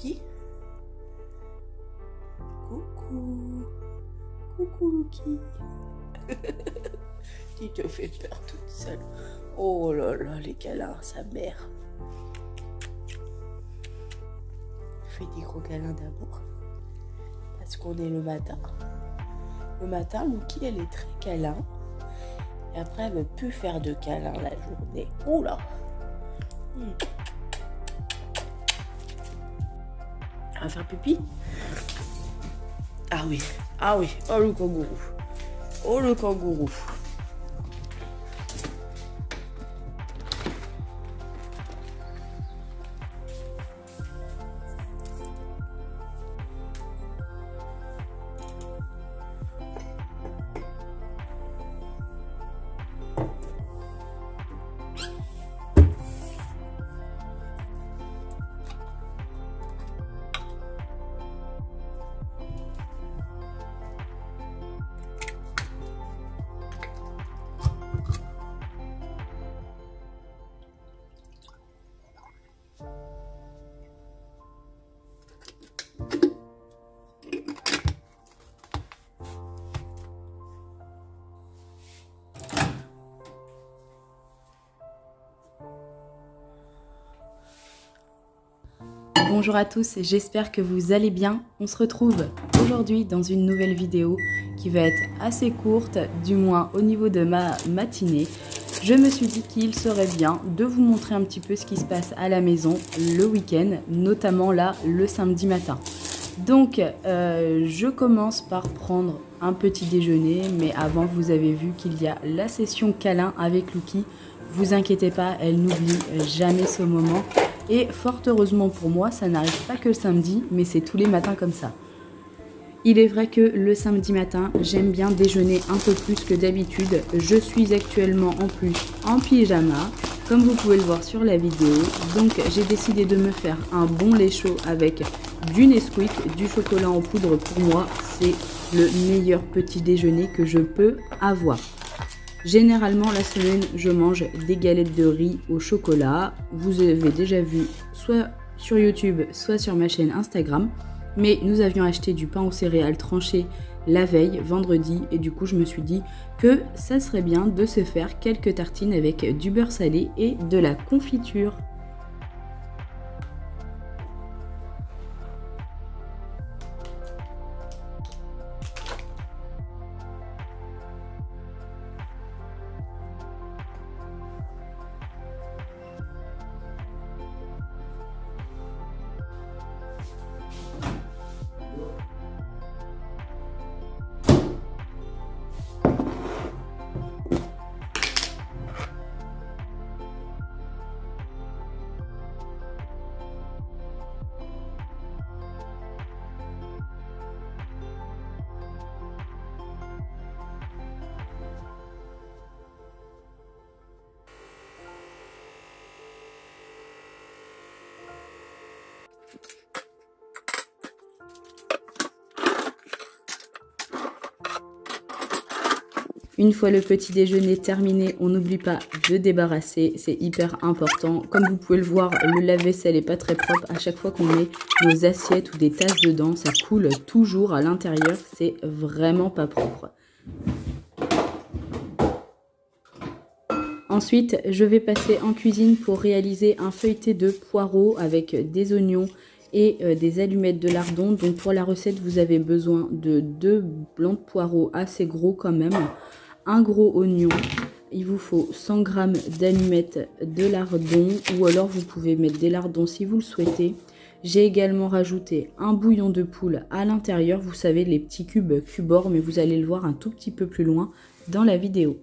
Lucky. Coucou. Coucou Lucky. Tu te fais peur toute seule. Oh là là, les câlins, sa mère. Fais des gros câlins d'amour. Parce qu'on est le matin. Le matin, Lucky, elle est très câlin. Et après, elle ne veut plus faire de câlins la journée. Oh là. On va faire pipi. Ah oui, ah oui. Oh le kangourou. Oh le kangourou. Bonjour à tous, j'espère que vous allez bien. On se retrouve aujourd'hui dans une nouvelle vidéo qui va être assez courte, du moins au niveau de ma matinée. Je me suis dit qu'il serait bien de vous montrer un petit peu ce qui se passe à la maison le week-end, notamment là le samedi matin. Donc je commence par prendre un petit déjeuner, mais avant vous avez vu qu'il y a la session câlin avec Lucky. Vous inquiétez pas, elle n'oublie jamais ce moment. Et fort heureusement pour moi, ça n'arrive pas que le samedi, mais c'est tous les matins comme ça. Il est vrai que le samedi matin, j'aime bien déjeuner un peu plus que d'habitude. Je suis actuellement en plus en pyjama, comme vous pouvez le voir sur la vidéo. Donc j'ai décidé de me faire un bon lait chaud avec du Nesquik, du chocolat en poudre. Pour moi, c'est le meilleur petit déjeuner que je peux avoir. Généralement, la semaine, je mange des galettes de riz au chocolat. Vous avez déjà vu soit sur YouTube, soit sur ma chaîne Instagram. Mais nous avions acheté du pain aux céréales tranché la veille, vendredi. Et du coup, je me suis dit que ça serait bien de se faire quelques tartines avec du beurre salé et de la confiture. Une fois le petit déjeuner terminé, on n'oublie pas de débarrasser, c'est hyper important. Comme vous pouvez le voir, le lave-vaisselle n'est pas très propre. À chaque fois qu'on met nos assiettes ou des tasses dedans, ça coule toujours à l'intérieur, c'est vraiment pas propre. Ensuite, je vais passer en cuisine pour réaliser un feuilleté de poireaux avec des oignons et des allumettes de lardon. Donc pour la recette, vous avez besoin de 2 blancs de poireaux assez gros quand même, un gros oignon, il vous faut 100 g d'allumettes de lardon ou alors vous pouvez mettre des lardons si vous le souhaitez. J'ai également rajouté un bouillon de poule à l'intérieur, vous savez les petits cubes Cubor, mais vous allez le voir un tout petit peu plus loin dans la vidéo.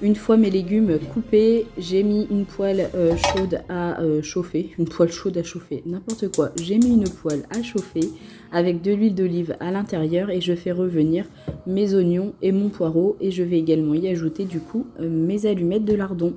Une fois mes légumes coupés, j'ai mis une poêle chaude à chauffer. Une poêle chaude à chauffer, n'importe quoi. J'ai mis une poêle à chauffer avec de l'huile d'olive à l'intérieur et je fais revenir mes oignons et mon poireau. Et je vais également y ajouter du coup mes allumettes de lardon.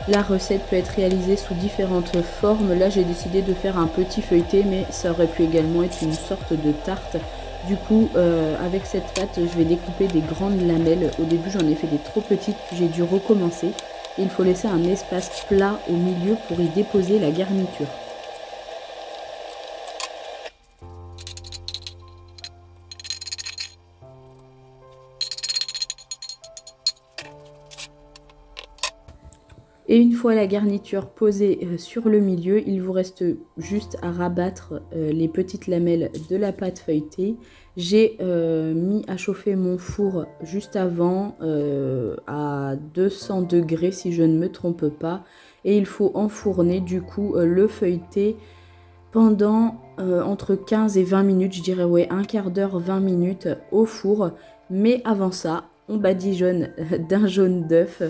La recette peut être réalisée sous différentes formes. Là, j'ai décidé de faire un petit feuilleté, mais ça aurait pu également être une sorte de tarte. Du coup, avec cette pâte, je vais découper des grandes lamelles. Au début, j'en ai fait des trop petites, puis j'ai dû recommencer. Il faut laisser un espace plat au milieu pour y déposer la garniture. Et une fois la garniture posée sur le milieu, il vous reste juste à rabattre les petites lamelles de la pâte feuilletée. J'ai mis à chauffer mon four juste avant à 200 degrés si je ne me trompe pas. Et il faut enfourner du coup le feuilleté pendant entre 15 et 20 minutes, je dirais ouais, un quart d'heure, 20 minutes au four. Mais avant ça, on badigeonne d'un jaune d'œuf.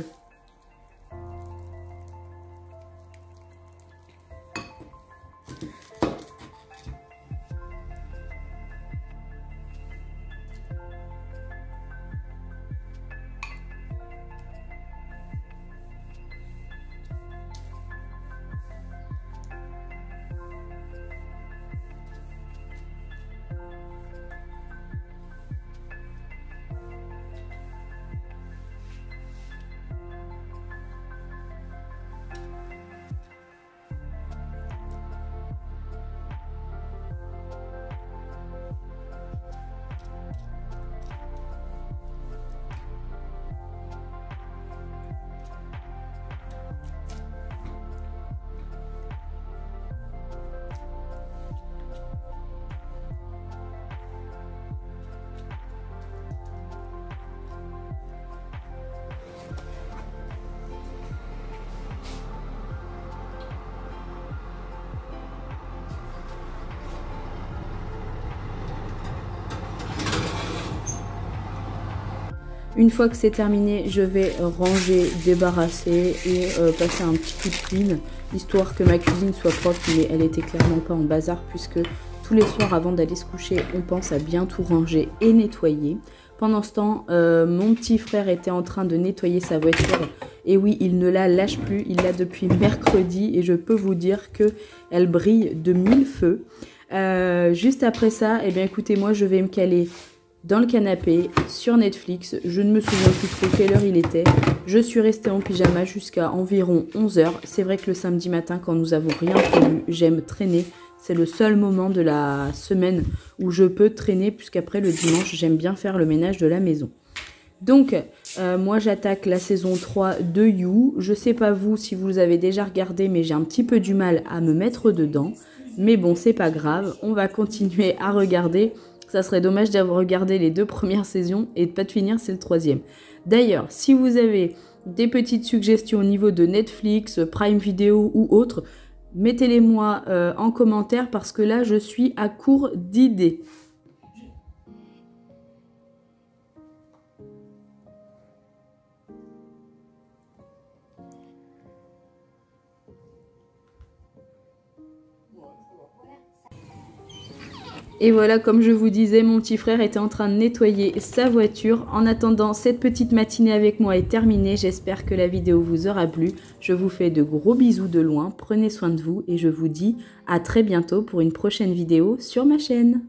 Une fois que c'est terminé, je vais ranger, débarrasser et passer un petit coup de clean, histoire que ma cuisine soit propre, mais elle était clairement pas en bazar puisque tous les soirs avant d'aller se coucher, on pense à bien tout ranger et nettoyer. Pendant ce temps, mon petit frère était en train de nettoyer sa voiture et oui, il ne la lâche plus, il l'a depuis mercredi et je peux vous dire qu'elle brille de mille feux. Juste après ça, eh bien écoutez, moi je vais me caler dans le canapé, sur Netflix. Je ne me souviens plus trop quelle heure il était. Je suis restée en pyjama jusqu'à environ 11 h. C'est vrai que le samedi matin, quand nous avons rien prévu, j'aime traîner C'est le seul moment de la semaine où je peux traîner, puisqu'après le dimanche, j'aime bien faire le ménage de la maison. Donc, moi j'attaque la saison 3 de You. Je sais pas vous si vous avez déjà regardé, mais j'ai un petit peu du mal à me mettre dedans. Mais bon, c'est pas grave, on va continuer à regarder. Ça serait dommage d'avoir regardé les 2 premières saisons et de pas de finir, c'est le 3e. D'ailleurs, si vous avez des petites suggestions au niveau de Netflix, Prime Video ou autre, mettez-les moi en commentaire parce que là, je suis à court d'idées. Et voilà, comme je vous disais, mon petit frère était en train de nettoyer sa voiture. En attendant, cette petite matinée avec moi est terminée. J'espère que la vidéo vous aura plu. Je vous fais de gros bisous de loin. Prenez soin de vous et je vous dis à très bientôt pour une prochaine vidéo sur ma chaîne.